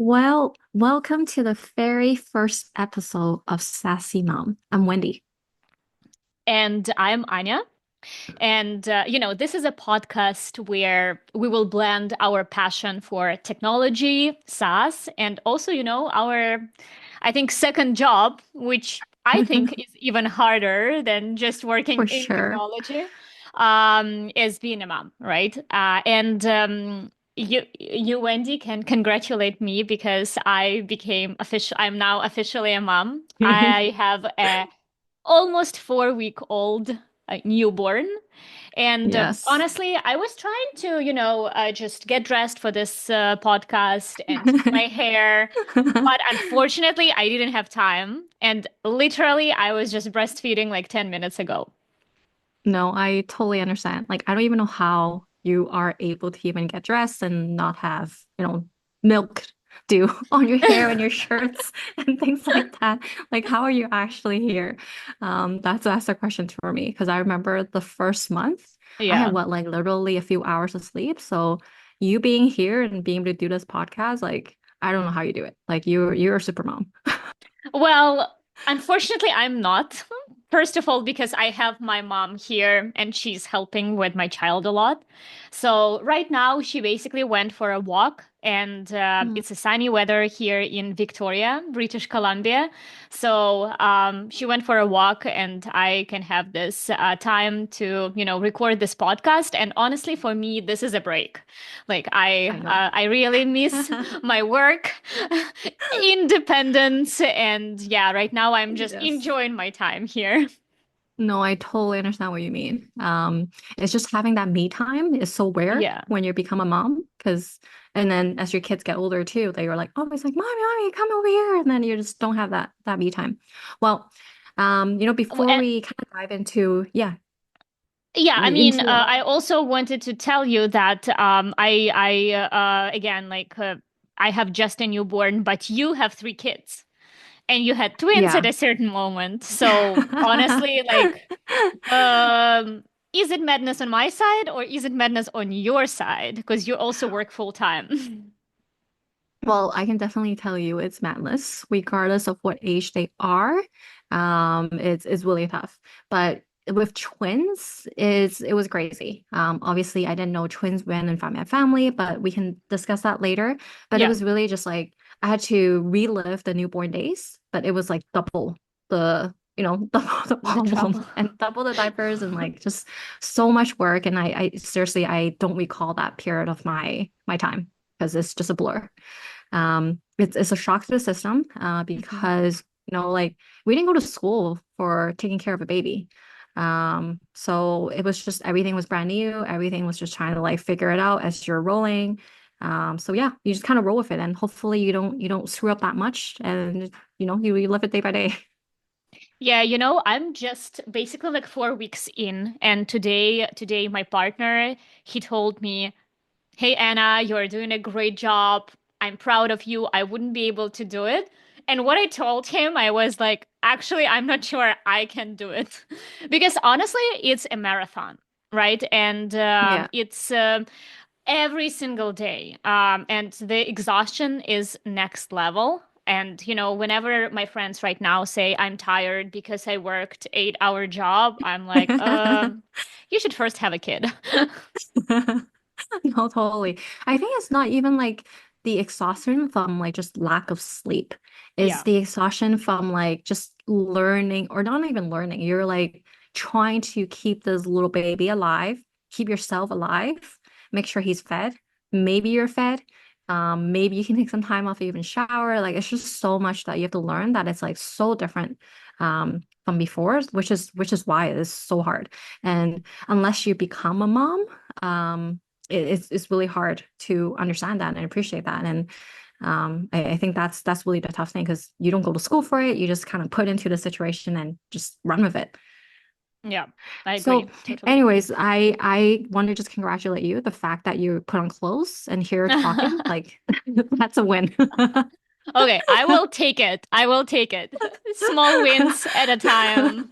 Well, welcome to the very first episode of SaaS-y Mom. I'm Wendy. And I'm Anya. And, this is a podcast where we will blend our passion for technology, SaaS, and also, I think, second job, which I think is even harder than just working For in sure. technology, is being a mom, right? You, Wendy, can congratulate me because I'm now officially a mom. I have a almost 4-week-old newborn. And Yes. honestly, I was trying to, just get dressed for this podcast and do my hair. But unfortunately, I didn't have time. And literally, I was just breastfeeding like 10 minutes ago. No, I totally understand. Like, I don't even know how you are able to even get dressed and not have, milk do on your hair and your shirts and things like that. Like, how are you actually here? That's the question for me because I remember the first month I had Yeah. what, like literally a few hours of sleep. So you being here and being able to do this podcast, like, I don't know how you do it. Like, you're a super mom. Well, unfortunately, I'm not. First of all, because I have my mom here and she's helping with my child a lot. So right now, she basically went for a walk, and Mm. it's a sunny weather here in Victoria, British Columbia. So she went for a walk, and I can have this time to, record this podcast. And honestly, for me, this is a break. Like I know. I really miss my work, independence, and yeah, right now I'm just Yes. enjoying my time here. No, I totally understand what you mean. It's just having that me time is so rare Yeah. when you become a mom, because and then as your kids get older too, they are like always like, mommy, come over here, and then you just don't have that me time. Well, before And we kind of dive into yeah, I mean, into I also wanted to tell you that again, I have just a newborn, but you have 3 kids and you had twins at yeah. a certain moment. So honestly, um, is it madness on my side or is it madness on your side? Because you also work full time. Well, I can definitely tell you it's madness, regardless of what age they are. It's really tough. But with twins, it was crazy. Obviously I didn't know twins ran in my family, but we can discuss that later. But it Yeah, was really just like I had to relive the newborn days, but it was like double double the the problem trouble. and double the diapers and like just so much work. And I seriously I don't recall that period of my time because it's just a blur. It's a shock to the system Mhm. because like we didn't go to school for taking care of a baby. So it was just everything was brand new. Everything was just trying to like figure it out as you're rolling. So yeah, you just kind of roll with it, and hopefully you don't screw up that much, and you live it day by day. Yeah, I'm just basically like 4 weeks in, and today my partner, he told me, "Hey Anna, you're doing a great job. I'm proud of you. I wouldn't be able to do it." And what I told him, I was like, "Actually, I'm not sure I can do it." Because honestly, it's a marathon, right? And Yeah. it's every single day. And the exhaustion is next level. And, whenever my friends right now say I'm tired because I worked 8-hour job, I'm like, you should first have a kid. No, totally. I think it's not even like the exhaustion from like just lack of sleep. It's Yeah. the exhaustion from like just learning or not even learning. You're like trying to keep this little baby alive, keep yourself alive, make sure he's fed. Maybe you're fed. Maybe you can take some time off, even shower. Like it's just so much that you have to learn that it's like so different from before, which is why it is so hard. And unless you become a mom, it's really hard to understand that and appreciate that. And I think that's really the tough thing because you don't go to school for it. You just kind of put into the situation and just run with it. Yeah, I So, agree. Totally agree. anyways, I want to just congratulate you. The fact that you put on clothes and here talking, like that's a win. Okay, I will take it. I will take it. Small wins at a time.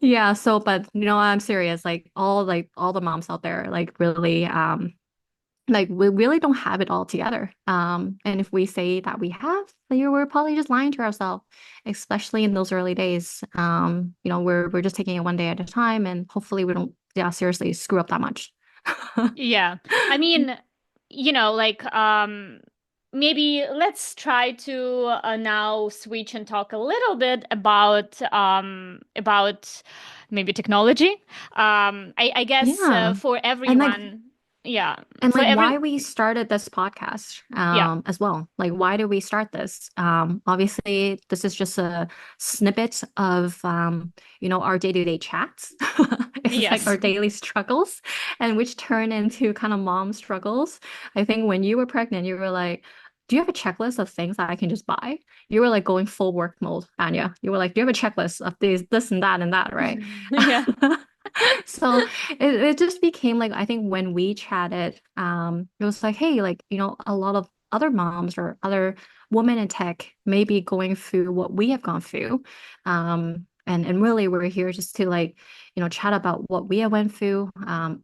Yeah, so but I'm serious. Like all the moms out there, like really like we really don't have it all together. And if we say that we have, then we're probably just lying to ourselves, especially in those early days. We're just taking it one day at a time, and hopefully we don't, yeah, seriously screw up that much. Yeah. I mean, like maybe let's try to now switch and talk a little bit about maybe technology. I guess Yeah. for And like everyone, yeah, And for like every why we started this podcast yeah. as well. Like why did we start this? Obviously this is just a snippet of our day-to-day chats. It's like our Yes. daily struggles and which turn into kind of mom struggles. I think when you were pregnant, you were like, do you have a checklist of things that I can just buy? You were like going full work mode, Anya. You were like, do you have a checklist of this and that, right? Yeah. So it just became like I think when we chatted, it was like, hey, like, a lot of other moms or other women in tech may be going through what we have gone through. And really we're here just to like, chat about what we have went through,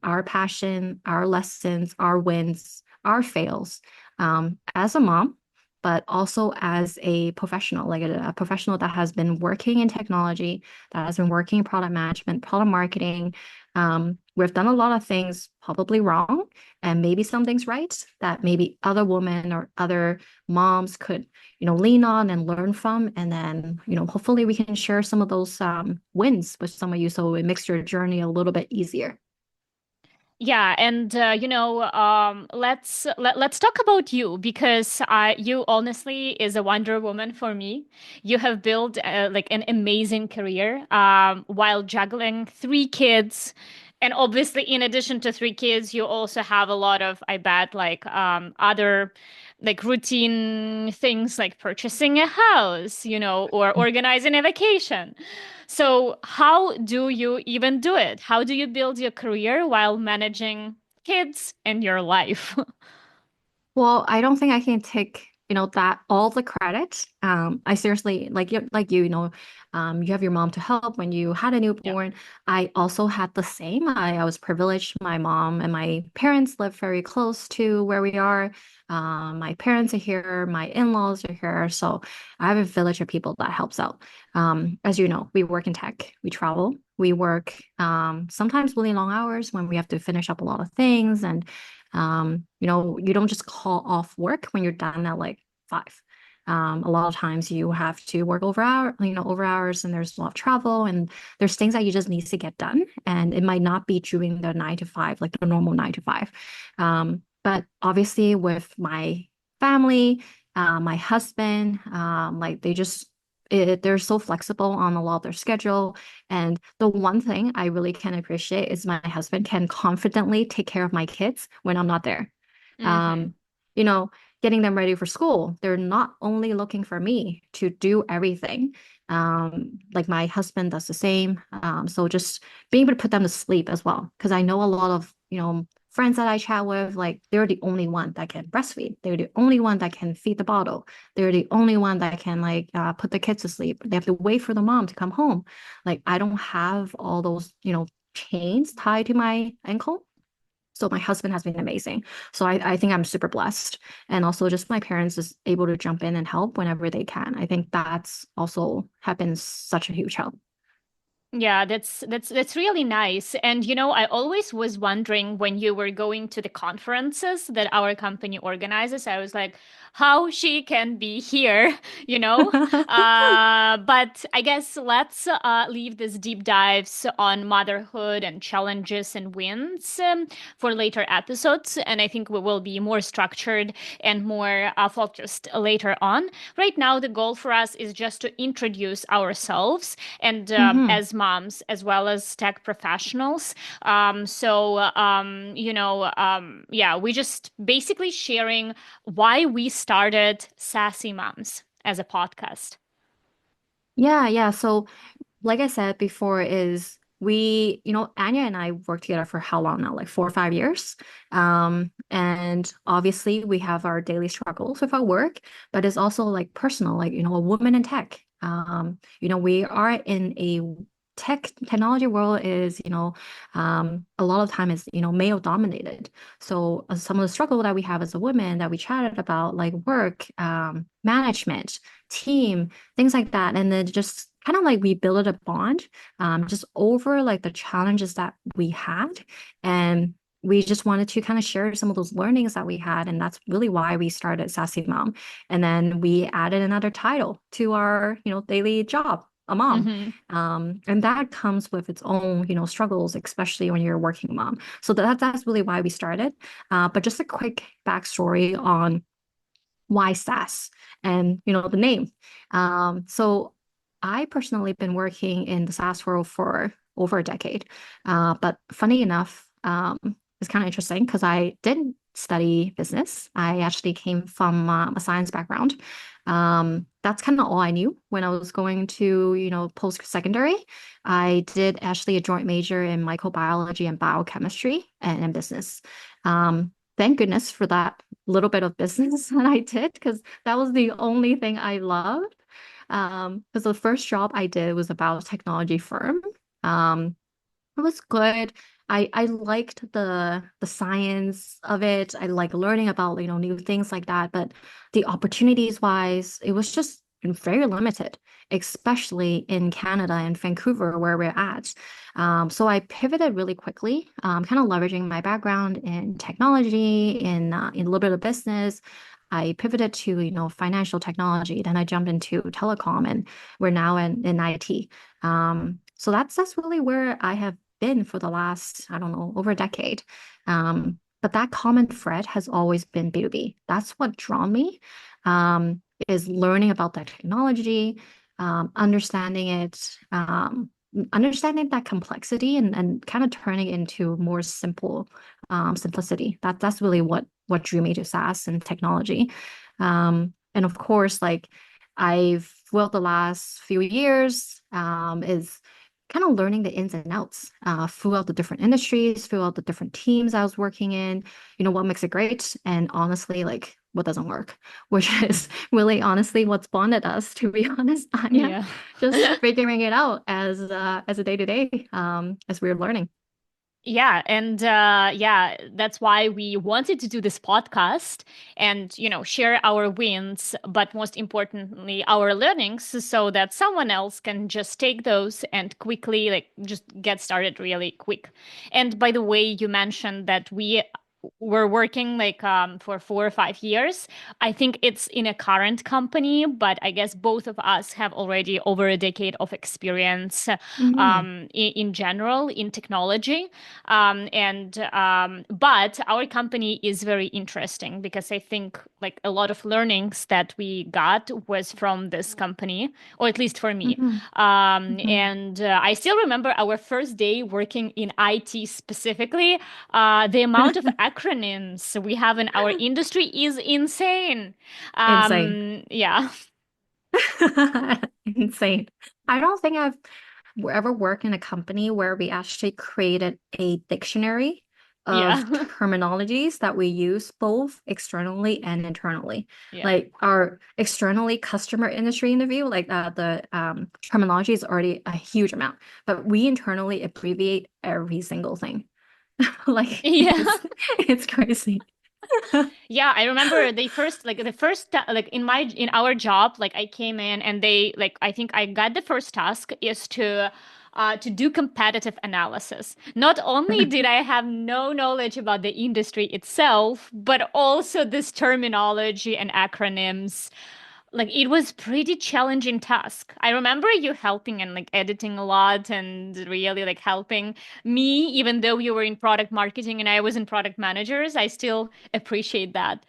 our passion, our lessons, our wins, our fails, as a mom. But also as a professional, like a professional that has been working in technology, that has been working in product management, product marketing. We've done a lot of things probably wrong and maybe some things right that maybe other women or other moms could, lean on and learn from. And then, hopefully we can share some of those wins with some of you so it makes your journey a little bit easier. Yeah, and let's talk about you because you honestly is a Wonder Woman for me. You have built like an amazing career while juggling three kids, and obviously, in addition to three kids, you also have a lot of, I bet, like other like routine things like purchasing a house, or organizing a vacation. So, how do you even do it? How do you build your career while managing kids and your life? Well, I don't think I can take, that all the credit. I seriously you have your mom to help when you had a Yeah. newborn. I also had the same. I was privileged. My mom and my parents live very close to where we are. My parents are here, my in-laws are here. So I have a village of people that helps out. As you know, we work in tech, we travel, we work sometimes really long hours when we have to finish up a lot of things and you don't just call off work when you're done at like 5. A lot of times you have to work over hours, and there's a lot of travel, and there's things that you just need to get done, and it might not be during the 9 to 5, like the normal 9 to 5. But obviously, with my family, my husband, like they're so flexible on a lot of their schedule. And the one thing I really can appreciate is my husband can confidently take care of my kids when I'm not there. Hmm. Um, you know, Getting them ready for school. They're not only looking for me to do everything. Like my husband does the same. So just being able to put them to sleep as well. Because I know a lot of, friends that I chat with, like they're the only one that can breastfeed. They're the only one that can feed the bottle. They're the only one that can like put the kids to sleep. They have to wait for the mom to come home. Like I don't have all those, chains tied to my ankle. So my husband has been amazing. So I think I'm super blessed. And also just my parents is able to jump in and help whenever they can. I think that's also have been such a huge help. Yeah, that's really nice. And I always was wondering when you were going to the conferences that our company organizes, I was like, how she can be here, you know? But I guess let's leave these deep dives on motherhood and challenges and wins for later episodes. And I think we will be more structured and more focused later on. Right now, the goal for us is just to introduce ourselves and Hmm. as moms as well as tech professionals. Yeah, we just basically sharing why we started SaaSy Moms as a podcast. Yeah, yeah. So like I said before, is Anya and I worked together for how long now? Like 4 or 5 years. And obviously we have our daily struggles with our work, but it's also like personal, like, a woman in tech. We are in a technology world is, a lot of time is, male dominated. So some of the struggle that we have as a woman that we chatted about, like work, management, team, things like that. And then just kind of like we built a bond, just over like the challenges that we had. And we just wanted to kind of share some of those learnings that we had. And that's really why we started SaaSy Mom. And then we added another title to our, daily job, a mom. Hmm. And that comes with its own, struggles, especially when you're a working mom. So that's really why we started. But just a quick backstory on why SaaS and, the name. So I personally been working in the SaaS world for over a decade. But funny enough, it's kind of interesting because I didn't study business. I actually came from a science background. That's kind of all I knew when I was going to, post-secondary. I did actually a joint major in microbiology and biochemistry and business. Thank goodness for that little bit of business that I did because that was the only thing I loved. Because the first job I did was about a technology firm. Um, it was good. I liked the science of it. I like learning about, new things like that. But the opportunities wise, it was just very limited, especially in Canada and Vancouver where we're at. So I pivoted really quickly, kind of leveraging my background in technology, in a little bit of business. I pivoted to, financial technology. Then I jumped into telecom, and we're now in IT. So that's really where I have been for the last, I don't know, over a decade. But that common thread has always been B2B. That's what drawn me, is learning about that technology, understanding it, understanding that complexity and kind of turning it into more simple simplicity. That's really what drew me to SaaS and technology. And of course, like I've throughout the last few years, is kind of learning the ins and outs throughout the different industries, throughout the different teams I was working in, what makes it great, and honestly, like what doesn't work, which is really honestly what's bonded us, to be honest, Anya, Yeah. just figuring it out as a day to day, as we're learning. Yeah, and yeah, that's why we wanted to do this podcast and, share our wins, but most importantly, our learnings so that someone else can just take those and quickly like just get started really quick. And by the way, you mentioned that we were working like for 4 or 5 years. I think it's in a current company, but I guess both of us have already over a decade of experience Mhm. in general in technology. And but our company is very interesting because I think like a lot of learnings that we got was from this company, or at least for me. Mhm. Mhm. And I still remember our first day working in IT specifically. The amount of acronyms we have in our industry is insane. Insane. Yeah, Insane. I don't think I've ever worked in a company where we actually created a dictionary yeah, of terminologies that we use both externally and internally. yeah. Like our externally customer industry interview, like the terminology is already a huge amount, but we internally abbreviate every single thing. Like Yeah. it's crazy. Yeah, I remember they first like the first like in our job, like I came in and they like I think I got the first task is to do competitive analysis. Not only did I have no knowledge about the industry itself, but also this terminology and acronyms. Like it was pretty challenging task. I remember you helping and like editing a lot and really like helping me, even though you were in product marketing and I was in product managers. I still appreciate that.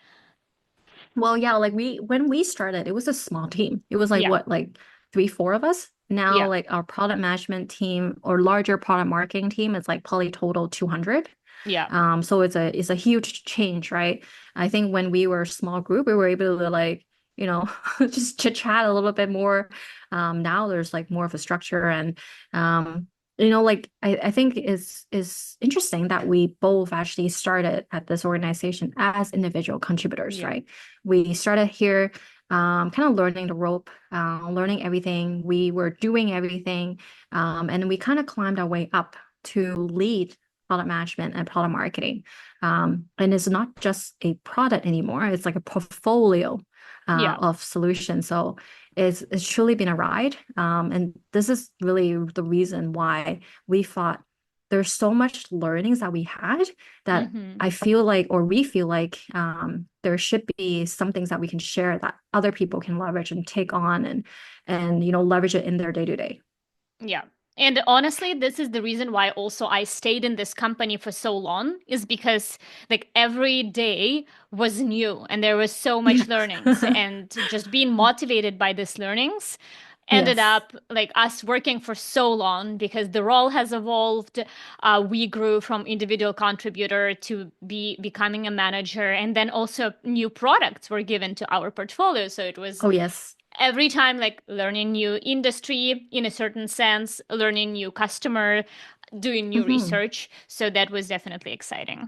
Well, yeah, like when we started, it was a small team. It was like Yeah, what, like three, four of us. Now, yeah, like our product management team or larger product marketing team is like probably total 200. yeah. So it's a huge change, right? I think when we were a small group, we were able to like, just chit chat a little bit more. Now there's like more of a structure and um, like I think is interesting that we both actually started at this organization as individual contributors, Yeah. right? We started here kind of learning the rope, learning everything. We were doing everything. And we kind of climbed our way up to lead product management and product marketing. And it's not just a product anymore, it's like a portfolio Yeah. of solutions. So it's truly been a ride. And this is really the reason why we thought there's so much learnings that we had that Hmm. I feel like, or we feel like, there should be some things that we can share that other people can leverage and take on and leverage it in their day to day. Yeah. And honestly, this is the reason why also I stayed in this company for so long, is because like every day was new and there was so much learnings, Yeah. and just being motivated by these learnings ended Yes. up like us working for so long because the role has evolved. We grew from individual contributor to becoming a manager, and then also new products were given to our portfolio. So it was Oh, yes. every time like learning new industry in a certain sense, learning new customer, doing new Hmm. research. So that was definitely exciting.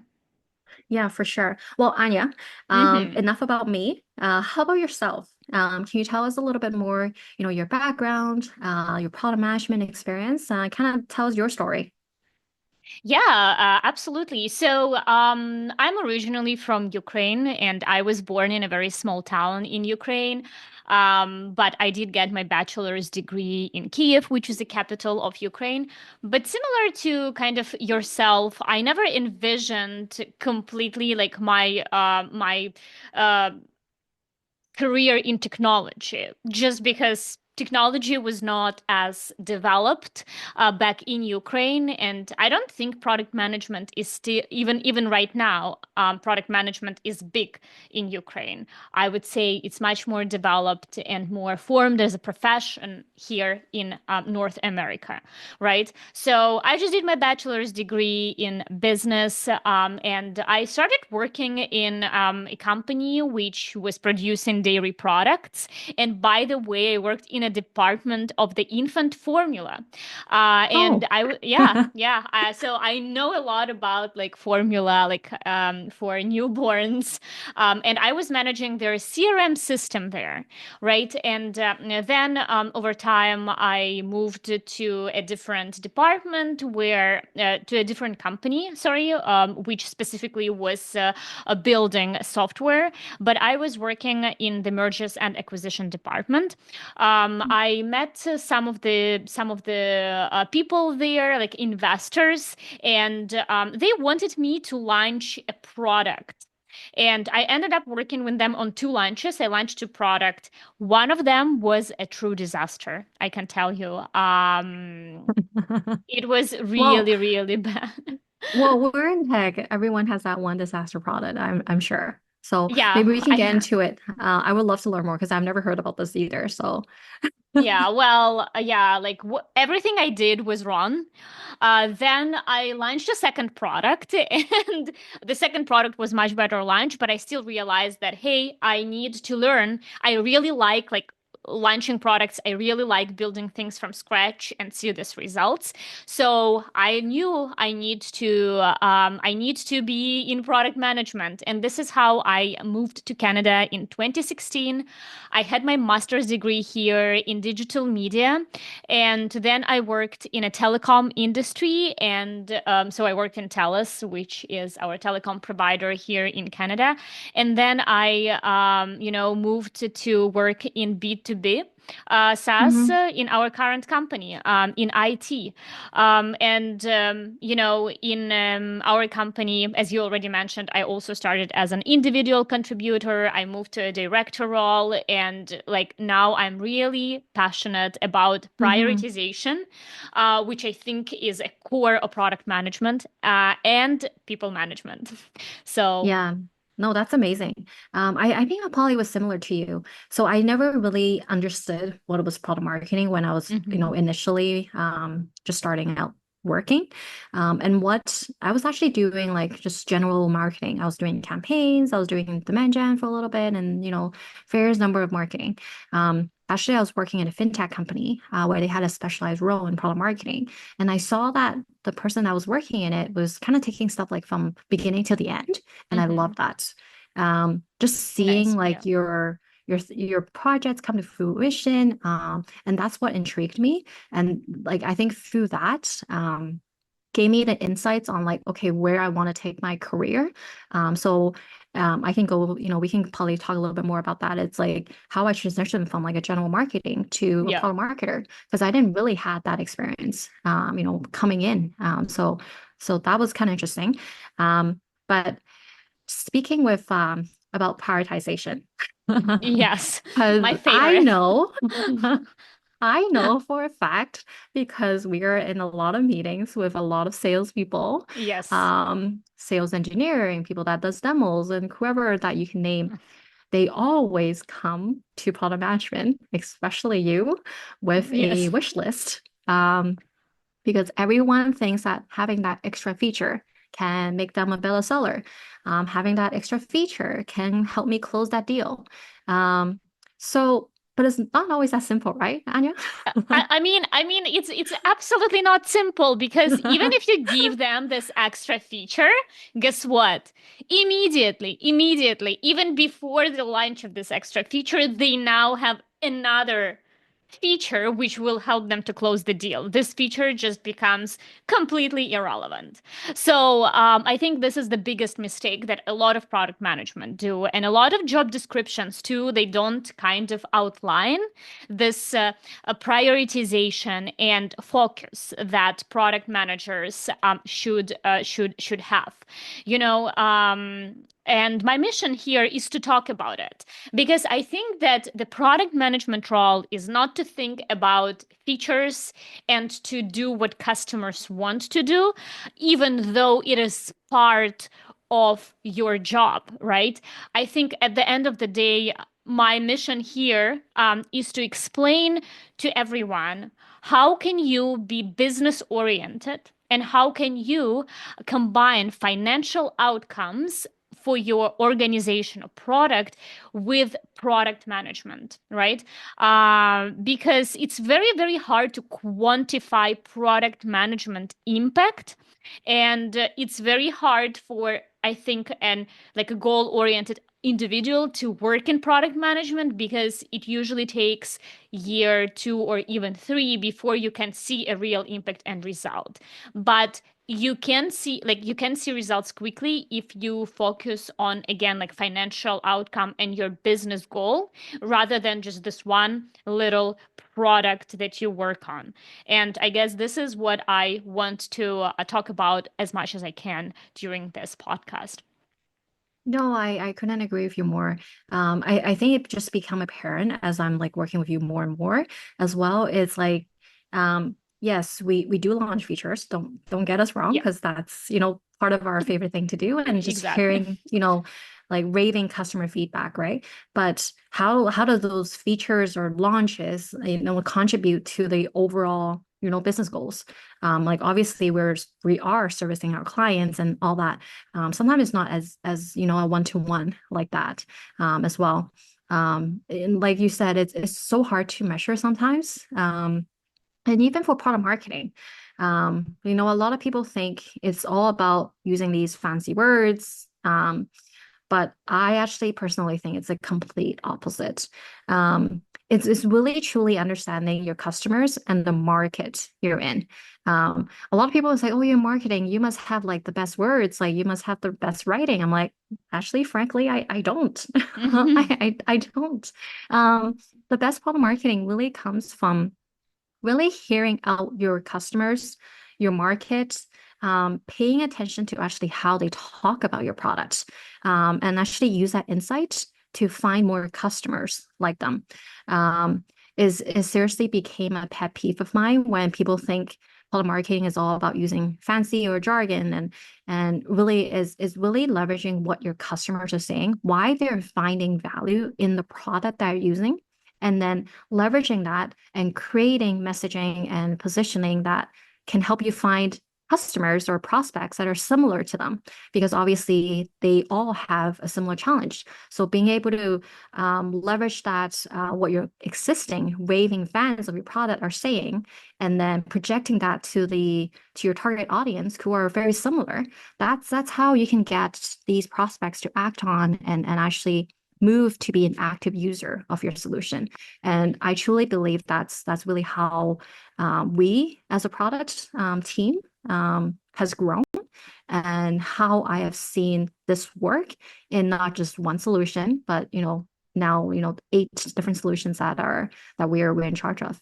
Yeah, for sure. Well, Anya, Hmm. enough about me. How about yourself? Can you tell us a little bit more, your background, your product management experience? Kind of tell us your story. Yeah, absolutely. So, I'm originally from Ukraine, and I was born in a very small town in Ukraine. But I did get my bachelor's degree in Kiev, which is the capital of Ukraine. But similar to kind of yourself, I never envisioned completely like my uh, career in technology, just because technology was not as developed back in Ukraine, and I don't think product management is still, even right now, product management is big in Ukraine. I would say it's much more developed and more formed as a profession here in North America, right? So I just did my bachelor's degree in business, and I started working in a company which was producing dairy products. And by the way, I worked in a department of the infant formula. And Oh. yeah, yeah. So I know a lot about like formula, like for newborns. And I was managing their CRM system there, right? And then over time, I moved to a different department to a different company, sorry, which specifically was a building software. But I was working in the mergers and acquisition department. I met some of the people there, like investors, and they wanted me to launch a product. And I ended up working with them on two launches. I launched two product. One of them was a true disaster, I can tell you. It was Well, really, really bad. we're in tech. Everyone has that one disaster product, I'm sure. So maybe we Yeah, can get into it. I would love to learn more because I've never heard about this either. So, yeah, well, yeah, like everything I did was wrong. Then I launched a second product, and the second product was much better launch, but I still realized that, hey, I need to learn. I really like launching products. I really like building things from scratch and see these results. So I knew I need to be in product management, and this is how I moved to Canada in 2016. I had my master's degree here in digital media, and then I worked in a telecom industry. And so I worked in TELUS, which is our telecom provider here in Canada. And then I, moved to work in B2B. SaaS mhm. in our current company in IT. In our company, as you already mentioned, I also started as an individual contributor. I moved to a director role, and like now I'm really passionate about Mhm. prioritization, which I think is a core of product management and people management. So, Yeah. No, that's amazing. I think I probably was similar to you. So I never really understood what was product marketing when I was, mhm, initially just starting out working. And what I was actually doing, like just general marketing. I was doing campaigns, I was doing demand gen for a little bit, and various number of marketing. Actually, I was working in a fintech company where they had a specialized role in product marketing, and I saw that the person that was working in it was kind of taking stuff like from beginning to the end, and I love mhm. that. Just seeing Nice. like Yeah. your projects come to fruition. And that's what intrigued me. And like I think through that, gave me the insights on like, okay, where I want to take my career. I can go, we can probably talk a little bit more about that. It's like how I transitioned from like a general marketing to a Yeah. product marketer because I didn't really have that experience, coming in. So that was kind of interesting. But speaking with about prioritization, Yes. because My I favorite. know I know for a fact because we are in a lot of meetings with a lot of salespeople, Yes. sales engineering, people that does demos, and whoever that you can name. They always come to product management, especially you, with a Yes. wish list. Because everyone thinks that having that extra feature can make them a better seller. Having that extra feature can help me close that deal. Um, but it's not always that simple, right, Anya? I mean, it's absolutely not simple because even if you give them this extra feature, guess what? Immediately, even before the launch of this extra feature, they now have another feature which will help them to close the deal. This feature just becomes completely irrelevant. So I think this is the biggest mistake that a lot of product management do, and a lot of job descriptions too. They don't kind of outline this prioritization and focus that product managers should have. You know, and my mission here is to talk about it because I think that the product management role is not to think about features and to do what customers want to do, even though it is part of your job, right? I think at the end of the day, my mission here is to explain to everyone how can you be business oriented and how can you combine financial outcomes for your organization or product with product management, right? Because it's very hard to quantify product management impact, and it's very hard for, I think, an like a goal-oriented individual to work in product management because it usually takes year, 2, or even 3 before you can see a real impact and result. But you can see results quickly if you focus on, again, like financial outcome and your business goal rather than just this one little product that you work on. And I guess this is what I want to talk about as much as I can during this podcast. No, I couldn't agree with you more. I think it just become apparent as I'm like working with you more and more as well. It's like, yes, we do launch features. Don't get us wrong, Yeah, because that's, part of our favorite thing to do, and just exactly. hearing, like raving customer feedback, right? But how do those features or launches, contribute to the overall, business goals? Like obviously we are servicing our clients and all that. Sometimes it's not as a one-to-one like that, as well. And like you said, it's so hard to measure sometimes. And even for product marketing, a lot of people think it's all about using these fancy words. But I actually personally think it's a complete opposite. It's really truly understanding your customers and the market you're in. A lot of people say, "Oh, you're marketing. You must have like the best words. Like you must have the best writing." I'm like, actually, frankly, I don't. I don't. The best part of marketing really comes from really hearing out your customers, your market, paying attention to actually how they talk about your products, and actually use that insight to find more customers like them. Is seriously became a pet peeve of mine when people think product marketing is all about using fancy or jargon, and really is really leveraging what your customers are saying, why they're finding value in the product they're using, and then leveraging that and creating messaging and positioning that can help you find customers or prospects that are similar to them, because obviously they all have a similar challenge. So being able to leverage that, what your existing raving fans of your product are saying, and then projecting that to your target audience who are very similar, that's how you can get these prospects to act on and actually move to be an active user of your solution. And I truly believe that's really how we as a product team has grown, and how I have seen this work in not just one solution, but now 8 different solutions that we're in charge of.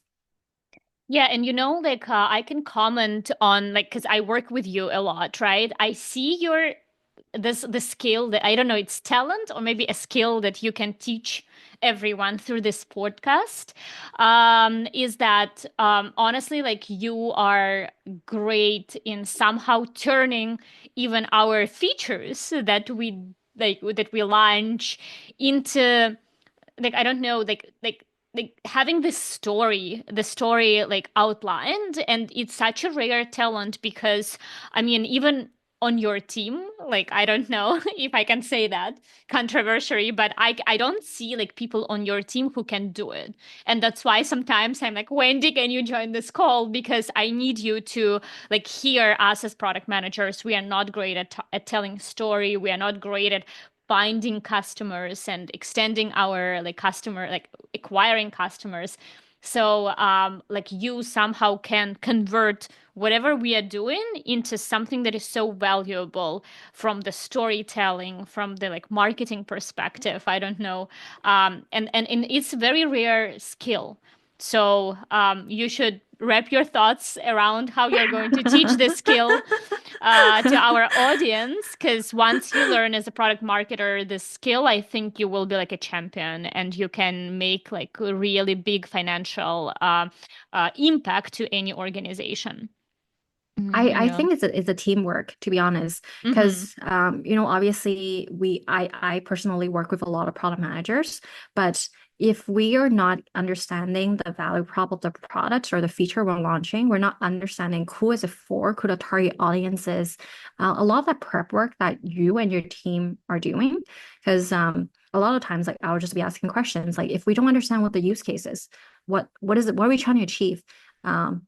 Yeah, and like I can comment on like because I work with you a lot, right? I see your the skill that I don't know, it's talent or maybe a skill that you can teach everyone through this podcast. Is that honestly, like you are great in somehow turning even our features that we launch into like I don't know like having this story the story like outlined, and it's such a rare talent because I mean even on your team, like I don't know if I can say that controversially, but I don't see like people on your team who can do it. And that's why sometimes I'm like, Wendy, can you join this call, because I need you to like hear us as product managers. We are not great at telling story, we are not great at finding customers and extending our like customer like acquiring customers. So like you somehow can convert whatever we are doing into something that is so valuable from the storytelling, from the like marketing perspective. I don't know. And it's a very rare skill. So you should wrap your thoughts around how you're going to teach this skill to our audience, because once you learn as a product marketer this skill, I think you will be like a champion and you can make like a really big financial impact to any organization. I I know. think it's a teamwork, to be honest, Mm-hmm. because obviously I personally work with a lot of product managers, but if we are not understanding the value prop of the product or the feature we're launching, we're not understanding who is it for, who the target audience is. A lot of that prep work that you and your team are doing, because a lot of times like I'll just be asking questions like if we don't understand what the use case is, what is it, what are we trying to achieve?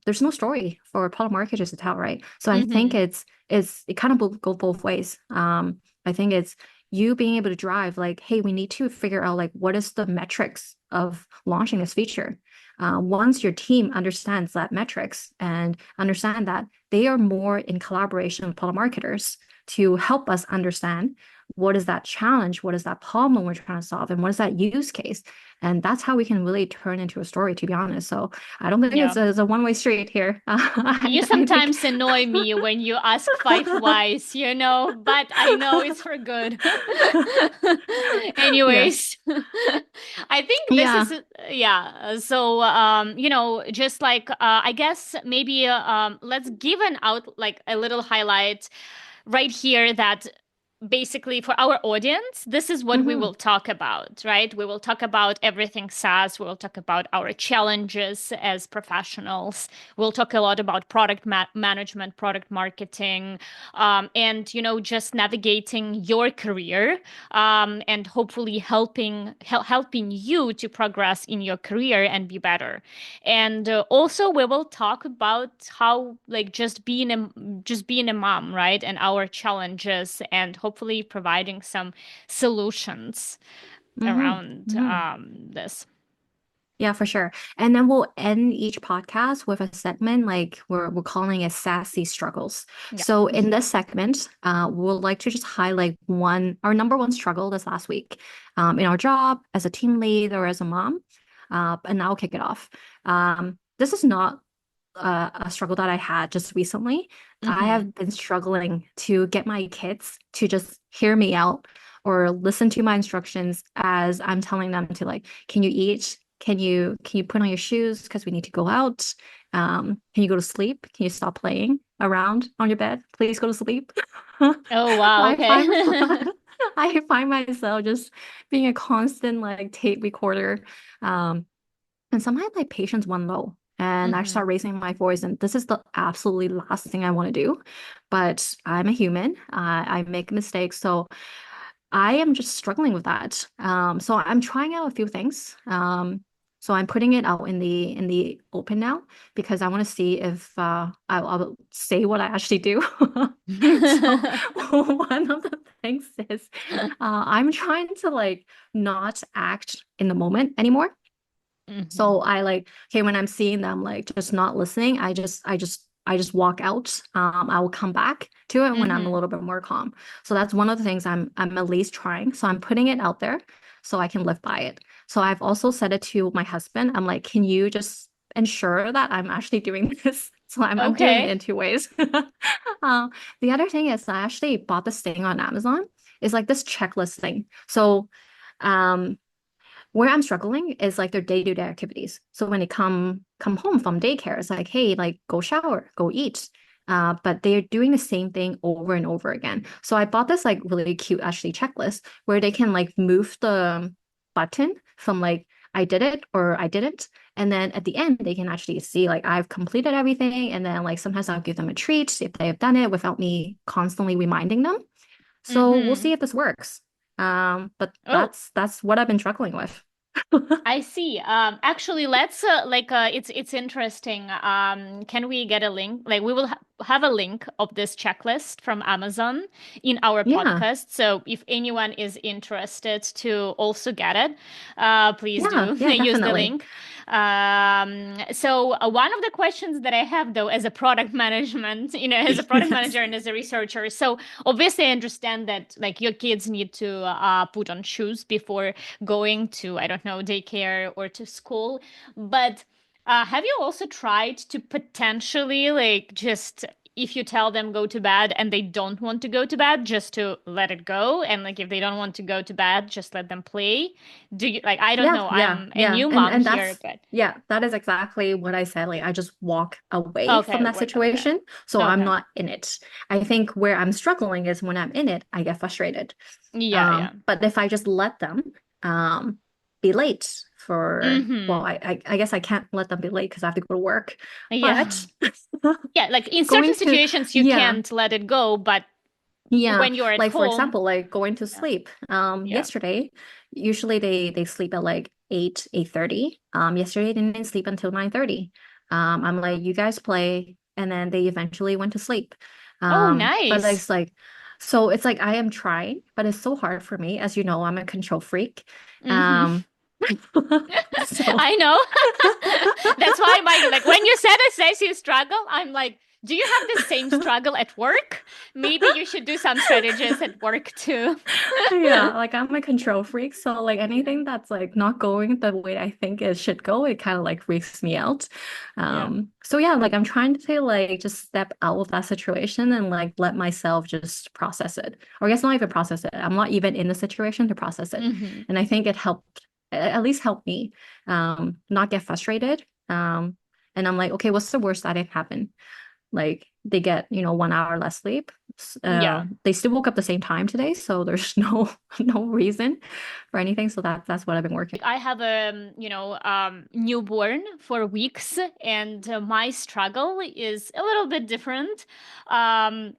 There's no story for product marketers to tell, right? So I think Mm-hmm. it kind of go both ways. I think it's you being able to drive like, hey, we need to figure out like what is the metrics of launching this feature. Once your team understands that metrics and understand that they are more in collaboration with product marketers to help us understand what is that challenge, what is that problem we're trying to solve, and what is that use case. And that's how we can really turn into a story, to be honest. So I don't think Yeah. it's a one-way street here. You I think sometimes annoy me when you ask 5 whys, but I know it's for good. yes. Anyways, I think this Yeah. is, yeah. So, just like, I guess maybe let's give an out, like a little highlight right here that basically for our audience, this is what we Hmm. will talk about, right? We will talk about everything SaaS. We will talk about our challenges as professionals. We'll talk a lot about product management, product marketing, and just navigating your career, and hopefully helping you to progress in your career and be better. And also we will talk about how like just being a mom, right? And our challenges, and hopefully providing some solutions Hmm. around Hmm. this. Yeah, for sure. And then we'll end each podcast with a segment like we're calling it SaaSy Struggles. Yeah. So in this segment, we'll like to just highlight our number one struggle this last week, in our job as a team lead or as a mom. And I'll kick it off. This is not a struggle that I had just recently. I Mm-hmm. have been struggling to get my kids to just hear me out or listen to my instructions as I'm telling them to like, can you eat? Can you put on your shoes because we need to go out? Can you go to sleep? Can you stop playing around on your bed? Please go to sleep. Oh, wow. I Okay. find I find myself just being a constant like tape recorder. Um, and sometimes my patience went low and I Mm-hmm. start raising my voice. And this is the absolutely last thing I want to do. But I'm a human. I make mistakes. So I am just struggling with that. So I'm trying out a few things. So I'm putting it out in the open now because I want to see if I'll say what I actually do. So one of the Thanks, sis. I'm trying to like not act in the moment anymore. Hmm. So I like, okay, when I'm seeing them like just not listening, I just walk out. I will come back to it when I'm a Hmm. little bit more calm. So that's one of the things I'm at least trying. So I'm putting it out there so I can live by it. So I've also said it to my husband. I'm like, can you just ensure that I'm actually doing this? So I'm doing it Okay. in two ways. Um, the other thing is I actually bought this thing on Amazon. It's like this checklist thing. So um where I'm struggling is like their day-to-day activities. So when they come home from daycare, it's like, hey, like go shower, go eat. But they're doing the same thing over and over again. So I bought this like really cute actually checklist where they can like move the button from like I did it or I didn't. And then at the end, they can actually see like I've completed everything. And then like sometimes I'll give them a treat if they have done it without me constantly reminding them. So we'll Hmm. see if this works. But Oh, that's what I've been struggling with. I see. Actually, let's it's interesting. Can we get a link? Like, we will ha have a link of this checklist from Amazon in our Yeah, podcast. So if anyone is interested to also get it, please yeah, do yeah, use the definitely. link. One of the questions that I have though, as a product management, as a product Yes. manager and as a researcher, so obviously I understand that like your kids need to put on shoes before going to, I don't know, daycare or to school. But have you also tried to potentially like just if you tell them go to bed and they don't want to go to bed, just to let it go? And like if they don't want to go to bed, just let them play? Do you like, I don't Yeah, know, yeah, I'm a yeah. new mom And here, that's but yeah, that is exactly what I said. Like I just walk away from okay, that what okay. situation. So I'm Okay. not in it. I think where I'm struggling is when I'm in it, I get frustrated. Yeah, yeah. But if I just let them um be late for well, Mm-hmm. I guess I can't let them be late because I have to go to work. Yeah. But Yeah, like in certain going to situations you yeah. can't let it go, but Yeah, when you're at like for home, example, like going to yeah. sleep. Yeah. Yesterday, usually they sleep at like 8:30. Yesterday they didn't sleep until 9:30. I'm like, you guys play, and then they eventually went to sleep. Oh, But nice. it's like, so it's like I am trying, but it's so hard for me. As you know, I'm a control freak. Hmm. Um, so I know. That's why my like when you said a SaaSy struggle, I'm like, do you have the same struggle at work? Maybe you should do some strategies at work too. yeah, like I'm a control freak, so like anything that's like not going the way I think it should go, it kind of like freaks me out. Yeah. So yeah, like I'm trying to like just step out of that situation and like let myself just process it. Or I guess not even process it. I'm not even in the situation to process it. Hmm. And I think it helped at least help me not get frustrated. And I'm like, okay, what's the worst that can happen? Like they get, 1 hour less sleep. Yeah. They still woke up the same time today, so there's no reason for anything. So that's what I've been working. I have a, newborn for weeks, and my struggle is a little bit different.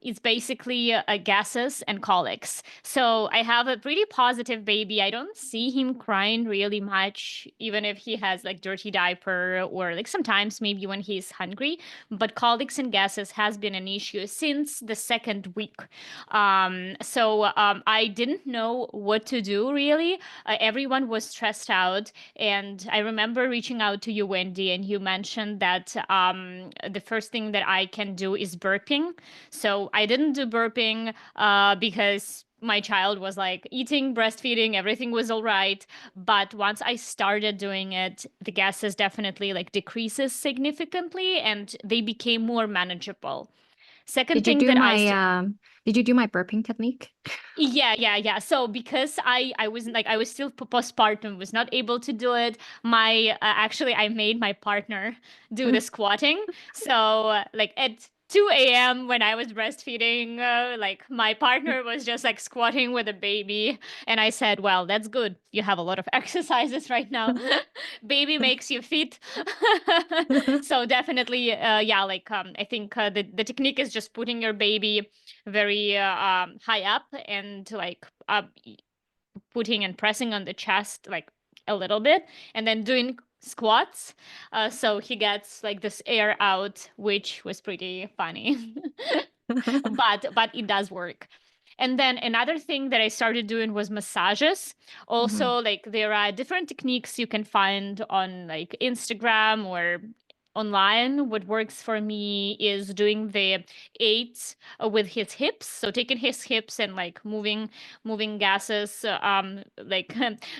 It's basically gases and colics. So I have a pretty positive baby. I don't see him crying really much, even if he has like dirty diaper or like sometimes maybe when he's hungry. But colics and gases has been an issue since the second week. I didn't know what to do really. Everyone was stressed out. And I remember reaching out to you, Wendy, and you mentioned that the first thing that I can do is burping. So I didn't do burping because my child was like eating, breastfeeding, everything was all right. But once I started doing it, the gases definitely like decreases significantly and they became more manageable. Second Did you thing do that my did you do my burping technique? yeah, yeah, yeah. So because I wasn't like I was still postpartum, was not able to do it. My actually I made my partner do the squatting. So like at 2 a.m. when I was breastfeeding, like my partner was just like squatting with a baby, and I said, "Well, that's good. You have a lot of exercises right now. Baby makes you fit." So definitely, yeah. Like I think the technique is just putting your baby very high up and like putting and pressing on the chest like a little bit and then doing squats so he gets like this air out, which was pretty funny. But it does work. And then another thing that I started doing was massages. Hmm. Also, like there are different techniques you can find on like Instagram or online. What works for me is doing the eight with his hips. So taking his hips and like moving gases like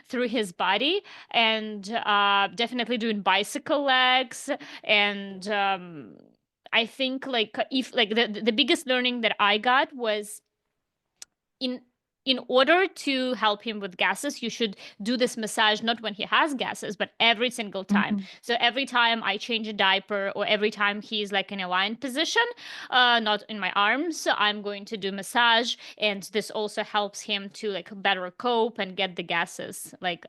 through his body, and definitely doing bicycle legs. And I think like if like the biggest learning that I got was in in order to help him with gases, you should do this massage not when he has gases, but every single time. Hmm. So every time I change a diaper or every time he's like in a lying position, not in my arms, I'm going to do massage, and this also helps him to like better cope and get the gases like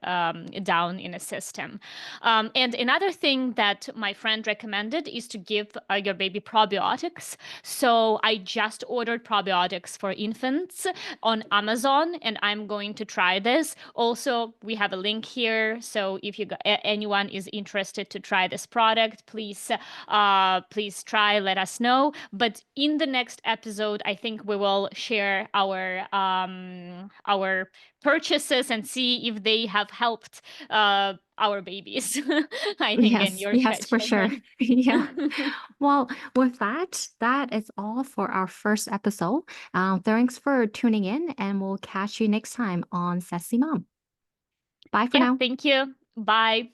down in a system. And another thing that my friend recommended is to give your baby probiotics. So I just ordered probiotics for infants on Amazon, and I'm going to try this. Also, we have a link here, so if anyone is interested to try this product, please try. Let us know. But in the next episode, I think we will share our purchases and see if they have helped our babies. I think in Yes, your yes, for sure. children. Yeah. Well, with that, that is all for our first episode. Thanks for tuning in, and we'll catch you next time on SaaSy Mom. Bye for Yeah, now. thank you. Bye.